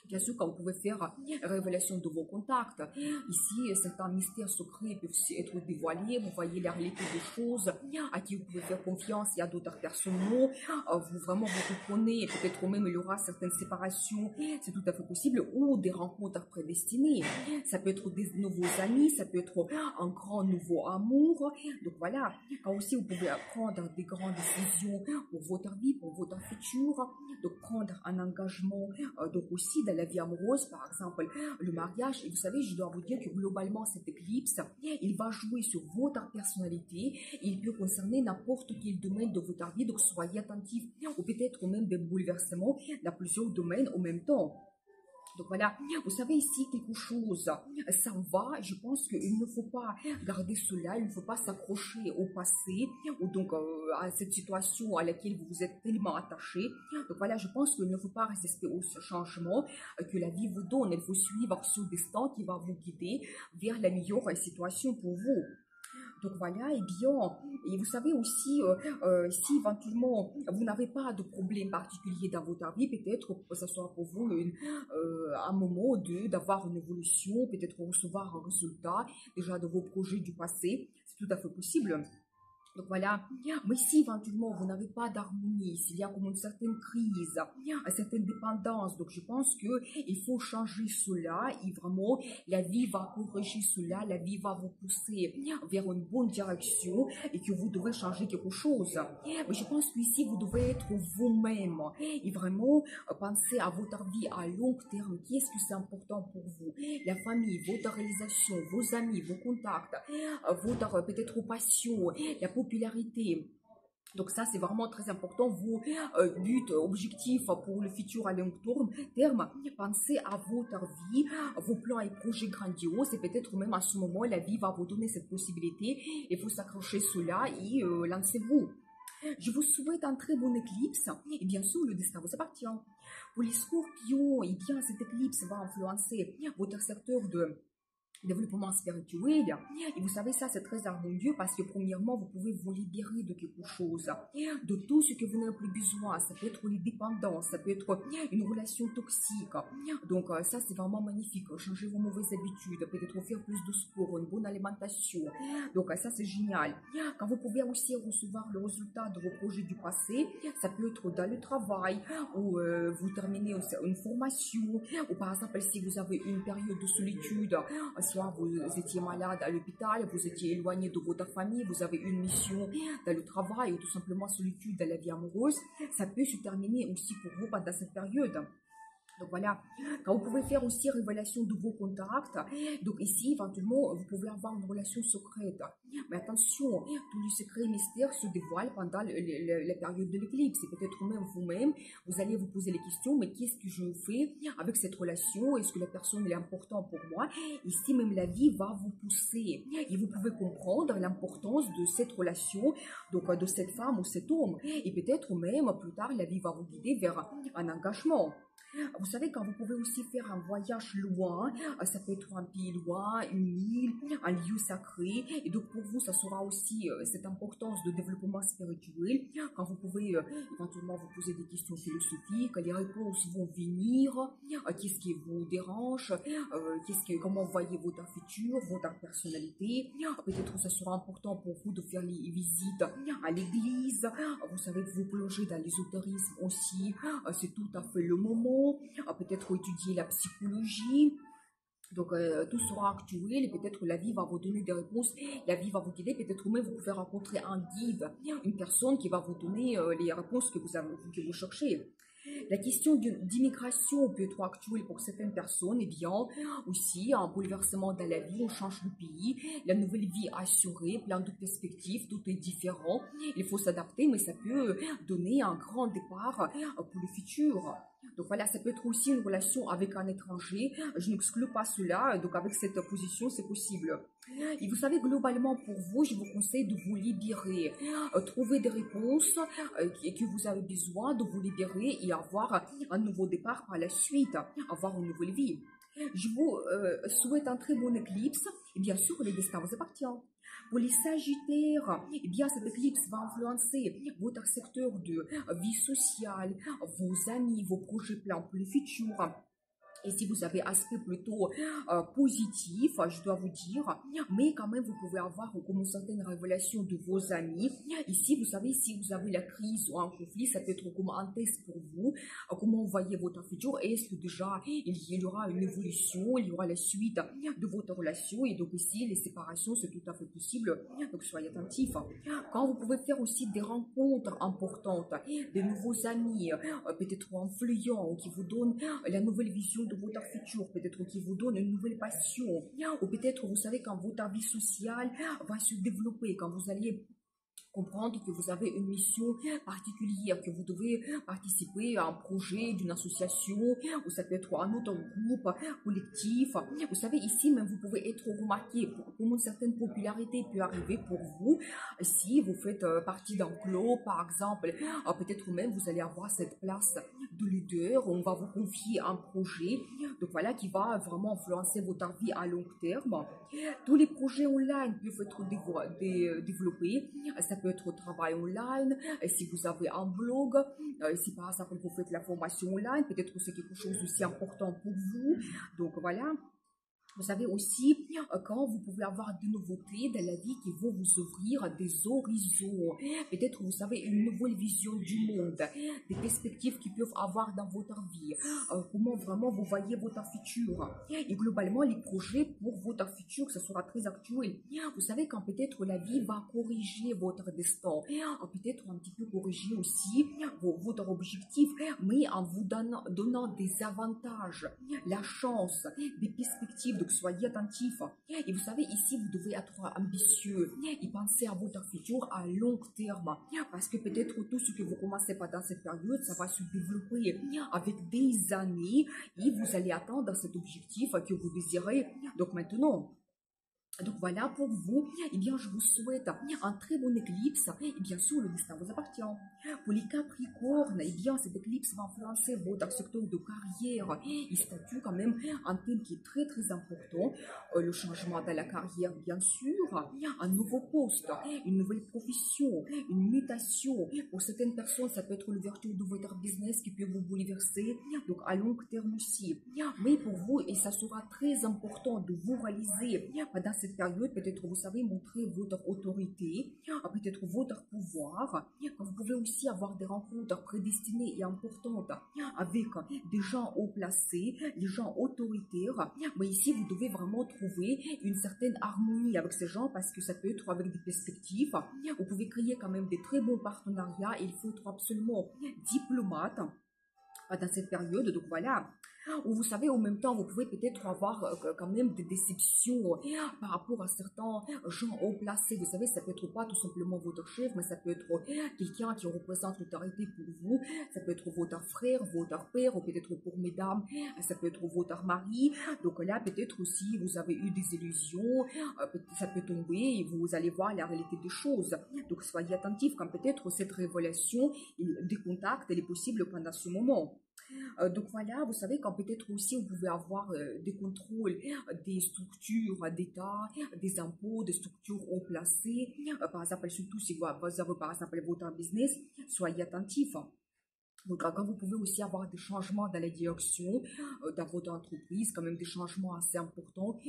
Bien sûr, quand vous pouvez faire révélation de vos contacts. Ici, certains mystères secrets peuvent être dévoilés. Vous voyez la réalité des choses à qui vous pouvez faire confiance. Il y a d'autres personnes. Vous vraiment vous comprenez. Peut-être même il y aura certaines séparations. C'est tout à fait possible. Ou des rencontres prédestinées. Ça peut être des nouveaux amis. Ça peut être un grand nouveau amour. Donc voilà. Quand aussi vous pouvez prendre des grandes décisions pour votre vie, pour votre futur. Donc prendre un engagement. Donc aussi dans la vie amoureuse, par exemple, le mariage. Et vous savez, je dois vous dire que globalement, cet éclipse, il va jouer sur votre personnalité. Il peut concerner n'importe quel domaine de votre vie. Donc, soyez attentifs. Ou peut-être même des bouleversements dans plusieurs domaines en même temps. Donc voilà, vous savez ici quelque chose, ça va, je pense qu'il ne faut pas garder cela, il ne faut pas s'accrocher au passé ou donc à cette situation à laquelle vous vous êtes tellement attaché. Donc voilà, je pense qu'il ne faut pas résister au changement que la vie vous donne, il faut suivre ce destin qui va vous guider vers la meilleure situation pour vous. Donc voilà, et vous savez aussi, si éventuellement vous n'avez pas de problème particulier dans votre vie, peut-être que ce soit pour vous un moment d'avoir une évolution, peut-être recevoir un résultat déjà de vos projets du passé, c'est tout à fait possible. Donc voilà, mais si éventuellement vous n'avez pas d'harmonie, s'il y a comme une certaine crise, une certaine dépendance, donc je pense qu'il faut changer cela et vraiment la vie va corriger cela, la vie va vous pousser vers une bonne direction et que vous devez changer quelque chose. Mais je pense qu'ici vous devez être vous-même et vraiment penser à votre vie à long terme. Qu'est-ce que c'est important pour vous? La famille, votre réalisation, vos amis, vos contacts, votre peut-être passion, la popularité. Donc ça, c'est vraiment très important. Vos buts, objectifs pour le futur à long terme, pensez à votre vie, vos plans et projets grandioses. Et peut-être même à ce moment, la vie va vous donner cette possibilité. Il faut s'accrocher cela et lancez-vous. Je vous souhaite un très bon éclipse. Et bien sûr, le destin vous appartient. Pour les scorpions, et bien cette éclipse va influencer votre secteur de développement spirituel. Et vous savez, ça, c'est très harmonieux parce que, premièrement, vous pouvez vous libérer de quelque chose, de tout ce que vous n'avez plus besoin. Ça peut être une dépendance, ça peut être une relation toxique. Donc, ça, c'est vraiment magnifique. Changer vos mauvaises habitudes, peut-être faire plus de sport, une bonne alimentation. Donc, ça, c'est génial. Quand vous pouvez aussi recevoir le résultat de vos projets du passé, ça peut être dans le travail, ou vous terminez une formation, ou par exemple, si vous avez une période de solitude, soit vous étiez malade à l'hôpital, vous étiez éloigné de votre famille, vous avez une mission dans le travail ou tout simplement solitude dans la vie amoureuse, ça peut se terminer aussi pour vous pendant cette période. Donc voilà, quand vous pouvez faire aussi révélation de vos contacts, donc ici, éventuellement, vous pouvez avoir une relation secrète. Mais attention, tous les secrets et mystères se dévoilent pendant la période de l'éclipse. Et peut-être même vous-même, vous allez vous poser les questions, mais qu'est-ce que je fais avec cette relation? Est-ce que la personne est importante pour moi? Ici, même la vie va vous pousser. Et vous pouvez comprendre l'importance de cette relation, donc de cette femme ou cet homme. Et peut-être même, plus tard, la vie va vous guider vers un engagement. Vous savez, quand vous pouvez aussi faire un voyage loin, ça peut être un pays loin, une île, un lieu sacré. Et donc pour vous, ça sera aussi cette importance de développement spirituel. Quand vous pouvez éventuellement vous poser des questions philosophiques, les réponses vont venir. Qu'est-ce qui vous dérange? Comment voyez votre futur, votre personnalité? Peut-être que ça sera important pour vous de faire les visites à l'église. Vous savez, vous plonger dans l'ésotérisme aussi. C'est tout à fait le moment. Peut-être étudier la psychologie. Donc, tout sera actuel et peut-être la vie va vous donner des réponses, la vie va vous guider, peut-être même vous pouvez rencontrer un guide, une personne qui va vous donner les réponses que vous cherchez. La question d'immigration peut être actuelle pour certaines personnes, et bien aussi un bouleversement dans la vie, on change de pays, la nouvelle vie assurée, plein de perspectives, tout est différent, il faut s'adapter, mais ça peut donner un grand départ pour le futur. Donc voilà, ça peut être aussi une relation avec un étranger, je n'exclus pas cela, donc avec cette position, c'est possible. Et vous savez, globalement pour vous, je vous conseille de vous libérer, trouver des réponses que vous avez besoin, de vous libérer et avoir un nouveau départ par la suite, avoir une nouvelle vie. Je vous souhaite un très bon éclipse et bien sûr, le destin vous appartient. Pour les Sagittaires, eh bien, cette éclipse va influencer votre secteur de vie sociale, vos amis, vos projets plans pour le futur. Et si vous avez aspect plutôt positif, je dois vous dire, mais quand même vous pouvez avoir comme une certaine révélation de vos amis. Ici, vous savez, si vous avez la crise ou un conflit, ça peut être comme un test pour vous. Comment vous voyez votre futur? Est-ce que déjà il y aura une évolution, il y aura la suite de votre relation? Et donc ici, les séparations, c'est tout à fait possible. Donc soyez attentifs. Quand vous pouvez faire aussi des rencontres importantes, des nouveaux amis, peut-être influents, qui vous donnent la nouvelle vision de votre futur, peut-être qui vous donne une nouvelle passion, ou peut-être vous savez quand votre vie sociale va se développer, quand vous allez comprendre que vous avez une mission particulière, que vous devez participer à un projet d'une association, ou ça peut être un autre groupe collectif. Vous savez, ici même, vous pouvez être remarqué, comme une certaine popularité peut arriver pour vous. Si vous faites partie d'un club, par exemple, peut-être même vous allez avoir cette place de leader, on va vous confier un projet, donc voilà, qui va vraiment influencer votre vie à long terme. Tous les projets online peuvent être développés, ça peut être au travail online, si vous avez un blog, si par exemple vous faites la formation online, peut-être que c'est quelque chose aussi important pour vous. Donc voilà. Vous savez aussi, quand vous pouvez avoir des nouveautés dans la vie qui vont vous ouvrir des horizons, peut-être vous savez une nouvelle vision du monde, des perspectives qu'ils peuvent avoir dans votre vie, comment vraiment vous voyez votre futur. Et globalement, les projets pour votre futur, ça sera très actuel. Vous savez quand peut-être la vie va corriger votre destin, peut-être un petit peu corriger aussi votre objectif, mais en vous donnant des avantages, la chance, des perspectives donc soyez attentifs. Et vous savez, ici, vous devez être ambitieux et penser à votre futur à long terme. Parce que peut-être tout ce que vous commencez pendant cette période, ça va se développer avec des années et vous allez atteindre cet objectif que vous désirez. Donc maintenant, donc voilà pour vous, eh bien je vous souhaite un très bon éclipse et bien sûr le destin vous appartient. Pour les Capricornes, eh bien cette éclipse va influencer votre secteur de carrière et statut quand même, un thème qui est très très important, le changement de la carrière bien sûr, un nouveau poste, une nouvelle profession, une mutation. Pour certaines personnes ça peut être l'ouverture de votre business qui peut vous bouleverser, donc à long terme aussi. Mais pour vous, et ça sera très important de vous réaliser pendant cette période, peut-être vous savez montrer votre autorité, peut-être votre pouvoir. Vous pouvez aussi avoir des rencontres prédestinées et importantes avec des gens haut placés, des gens autoritaires. Mais ici, vous devez vraiment trouver une certaine harmonie avec ces gens parce que ça peut être avec des perspectives. Vous pouvez créer quand même des très bons partenariats. Il faut être absolument diplomate dans cette période. Donc voilà. Ou vous savez, en même temps, vous pouvez peut-être avoir quand même des déceptions par rapport à certains gens haut placés. Vous savez, ça peut être pas tout simplement votre chef, mais ça peut être quelqu'un qui représente l'autorité pour vous. Ça peut être votre frère, votre père, ou peut-être pour mesdames, ça peut être votre mari. Donc là, peut-être aussi, vous avez eu des illusions, ça peut tomber et vous allez voir la réalité des choses. Donc soyez attentifs quand peut-être cette révélation, des contacts, elle est possible pendant ce moment. Donc voilà, vous savez quand peut-être aussi vous pouvez avoir des contrôles des structures d'État, des impôts, des structures haut placées. Par exemple, surtout si vous avez par exemple votre business, soyez attentifs. Donc, quand vous pouvez aussi avoir des changements dans la direction dans votre entreprise, quand même des changements assez importants,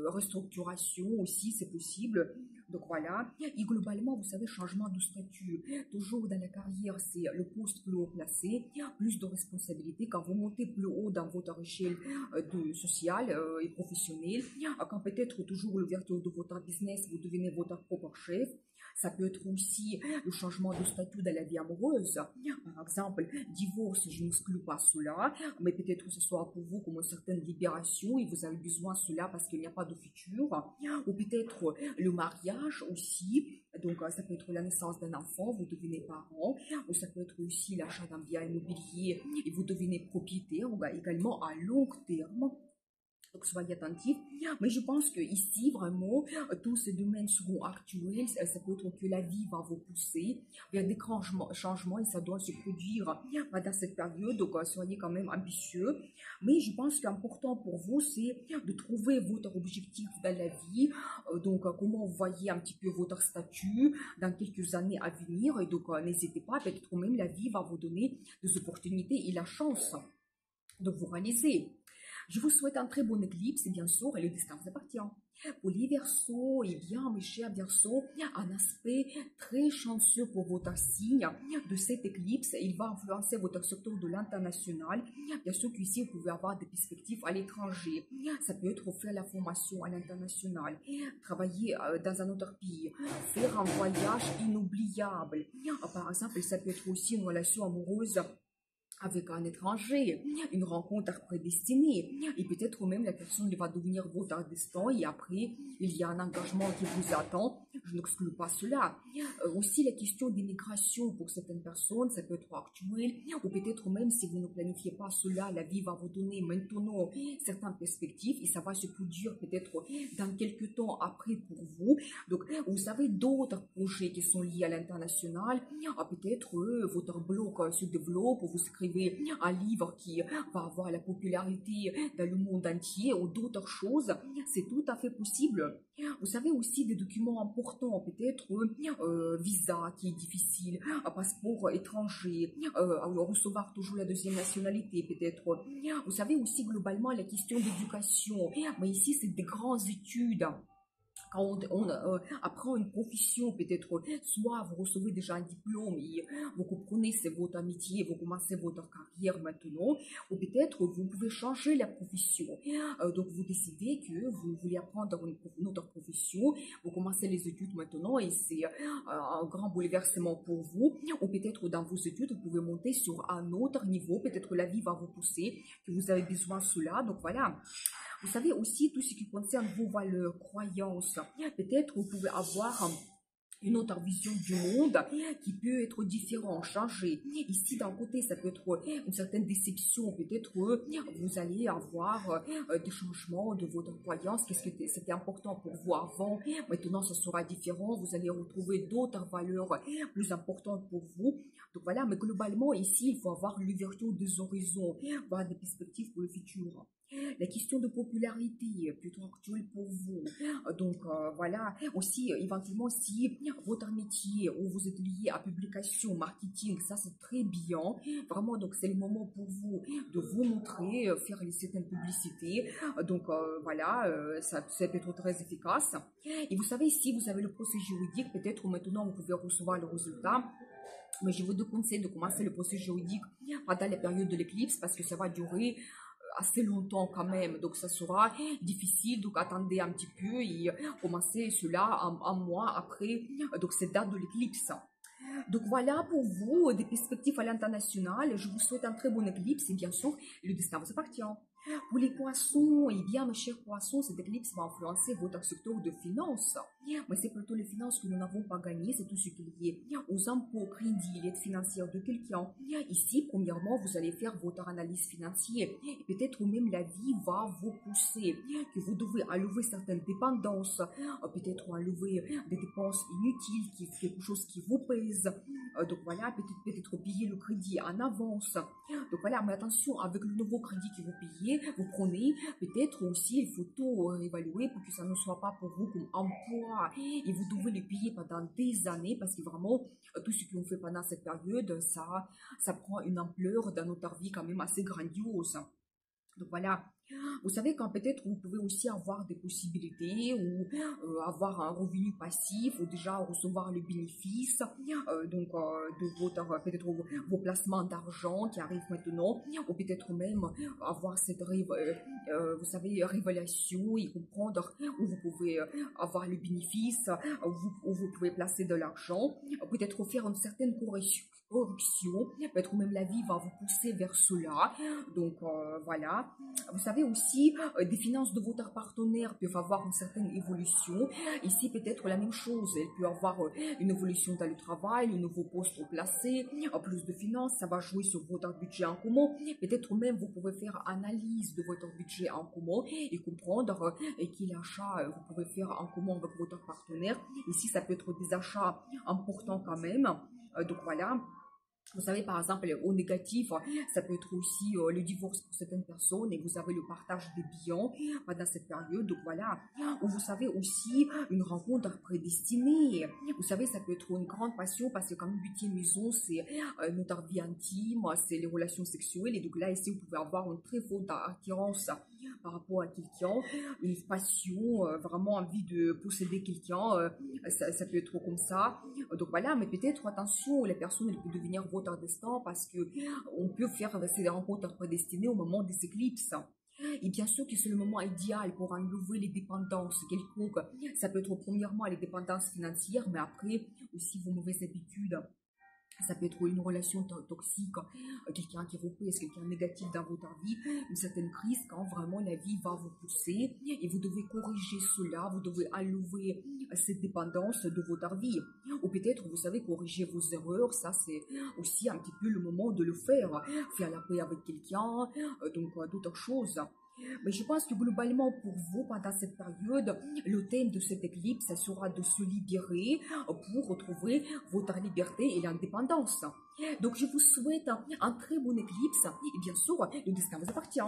restructuration aussi, c'est possible. Donc voilà, et globalement, vous savez, changement de statut, toujours dans la carrière, c'est le poste plus haut placé, plus de responsabilités. Quand vous montez plus haut dans votre échelle sociale et professionnelle, quand peut-être toujours l'ouverture de votre business, vous devenez votre propre chef. Ça peut être aussi le changement de statut dans la vie amoureuse. Par exemple, divorce, je n'exclus pas cela, mais peut-être que ce soit pour vous comme une certaine libération et vous avez besoin de cela parce qu'il n'y a pas de futur. Ou peut-être le mariage aussi. Donc, ça peut être la naissance d'un enfant, vous devenez parent. Ou ça peut être aussi l'achat d'un bien immobilier et vous devenez propriétaire, ou également à long terme. Donc, soyez attentifs. Mais je pense que ici, vraiment, tous ces domaines seront actuels. Ça peut être que la vie va vous pousser vers des changements et ça doit se produire pendant cette période. Donc, soyez quand même ambitieux. Mais je pense qu'important pour vous, c'est de trouver votre objectif dans la vie. Donc, comment vous voyez un petit peu votre statut dans quelques années à venir. Et donc, n'hésitez pas, peut-être même la vie va vous donner des opportunités et la chance de vous réaliser. Je vous souhaite un très bon éclipse, et bien sûr, et le destin vous appartient. Pour les Verseaux, eh bien, mes chers Verseaux, un aspect très chanceux pour votre signe de cette éclipse. Il va influencer votre secteur de l'international. Bien sûr qu'ici, vous pouvez avoir des perspectives à l'étranger. Ça peut être faire la formation à l'international, travailler dans un autre pays, faire un voyage inoubliable. Par exemple, ça peut être aussi une relation amoureuse avec un étranger, une rencontre prédestinée, et peut-être même la personne va devenir votre destin, et après, il y a un engagement qui vous attend, je n'exclus pas cela. Aussi, la question d'immigration pour certaines personnes, ça peut être actuel, ou peut-être même si vous ne planifiez pas cela, la vie va vous donner maintenant certaines perspectives, et ça va se produire peut-être dans quelques temps après pour vous. Donc, vous avez d'autres projets qui sont liés à l'international, peut-être votre blog se développe, vous écrivez un livre qui va avoir la popularité dans le monde entier ou d'autres choses, c'est tout à fait possible. Vous savez aussi des documents importants, peut-être visa qui est difficile, passeport étranger, recevoir toujours la deuxième nationalité peut-être. Vous savez aussi globalement la question d'éducation, mais ici c'est des grandes études quand on apprend une profession, peut-être soit vous recevez déjà un diplôme et vous comprenez c'est votre amitié, vous commencez votre carrière maintenant, ou peut-être vous pouvez changer la profession. Donc vous décidez que vous voulez apprendre une autre profession, vous commencez les études maintenant et c'est un grand bouleversement pour vous, ou peut-être dans vos études vous pouvez monter sur un autre niveau, peut-être la vie va vous pousser, que vous avez besoin de cela, donc voilà. Vous savez aussi tout ce qui concerne vos valeurs, croyances. Peut-être vous pouvez avoir une autre vision du monde qui peut être différente, changer. Ici, d'un côté, ça peut être une certaine déception. Peut-être vous allez avoir des changements de votre croyance. Qu'est-ce que c'était important pour vous avant? Maintenant, ça sera différent. Vous allez retrouver d'autres valeurs plus importantes pour vous. Donc voilà, mais globalement, ici, il faut avoir l'ouverture des horizons, avoir des perspectives pour le futur. La question de popularité est plutôt actuelle pour vous. Donc voilà, aussi éventuellement si votre métier ou vous êtes lié à publication, marketing, ça c'est très bien. Vraiment, donc c'est le moment pour vous de vous montrer, faire certaines publicités. Donc voilà, ça peut être très efficace. Et vous savez, si vous avez le procès juridique, peut-être maintenant vous pouvez recevoir le résultat. Mais je vous conseille de commencer le procès juridique pendant la période de l'éclipse parce que ça va durer assez longtemps quand même, donc ça sera difficile, donc attendez un petit peu et commencez cela un mois après donc cette date de l'éclipse. Donc voilà pour vous des perspectives à l'international. Je vous souhaite un très bon éclipse et bien sûr le destin vous appartient. Pour les poissons, eh bien mes chers poissons, cette éclipse va influencer votre secteur de finances. Mais c'est plutôt les finances que nous n'avons pas gagnées, c'est tout ce qui est lié aux impôts, crédits, l'aide financière de quelqu'un. Ici, premièrement, vous allez faire votre analyse financière et peut-être même la vie va vous pousser, que vous devez enlever certaines dépendances, peut-être enlever des dépenses inutiles, qui est quelque chose qui vous pèse. Donc voilà, peut-être payer le crédit en avance. Donc voilà, mais attention, avec le nouveau crédit que vous payez, vous prenez, peut-être aussi il faut tout évaluer pour que ça ne soit pas pour vous comme un poids et vous devez le payer pendant des années parce que vraiment tout ce qu'on fait pendant cette période, ça prend une ampleur dans notre vie quand même assez grandiose. Donc voilà, vous savez quand peut-être vous pouvez aussi avoir des possibilités ou avoir un revenu passif ou déjà recevoir le bénéfice de votre peut-être vos placements d'argent qui arrivent maintenant ou peut-être même avoir cette vous savez révélation et comprendre où vous pouvez avoir le bénéfice où vous pouvez placer de l'argent, peut-être faire une certaine correction, peut-être même la vie va vous pousser vers cela. Donc voilà, vous savez aussi des finances de votre partenaire peuvent avoir une certaine évolution. Ici peut-être la même chose, elle peut avoir une évolution dans le travail, un nouveau poste placé, plus de finances, ça va jouer sur votre budget en commun. Peut-être même vous pouvez faire analyse de votre budget en commun et comprendre quel achat vous pouvez faire en commun avec votre partenaire. Ici ça peut être des achats importants quand même. Donc voilà. Vous savez, par exemple, au négatif, ça peut être aussi le divorce pour certaines personnes et vous avez le partage des biens pendant cette période. Donc voilà, ou vous savez aussi une rencontre prédestinée. Vous savez, ça peut être une grande passion parce que comme 8e maison, c'est notre vie intime, c'est les relations sexuelles. Et donc là, ici, vous pouvez avoir une très forte attirance par rapport à quelqu'un, une passion, vraiment envie de posséder quelqu'un, ça peut être comme ça. Donc voilà, mais peut-être attention, les personnes elles peuvent devenir votre destin parce que on peut faire ces rencontres prédestinées au moment des éclipses. Et bien sûr que c'est le moment idéal pour enlever les dépendances quelconques. Ça peut être premièrement les dépendances financières, mais après aussi vos mauvaises habitudes. Ça peut être une relation toxique, quelqu'un qui vous pèse, quelqu'un négatif dans votre vie, une certaine crise quand vraiment la vie va vous pousser et vous devez corriger cela, vous devez enlever cette dépendance de votre vie. Ou peut-être, vous savez, corriger vos erreurs, ça c'est aussi un petit peu le moment de le faire la paix avec quelqu'un, d'autres choses. Mais je pense que globalement pour vous, pendant cette période, le thème de cette éclipse ça sera de se libérer pour retrouver votre liberté et l'indépendance. Donc je vous souhaite un très bon éclipse et bien sûr, le destin vous appartient.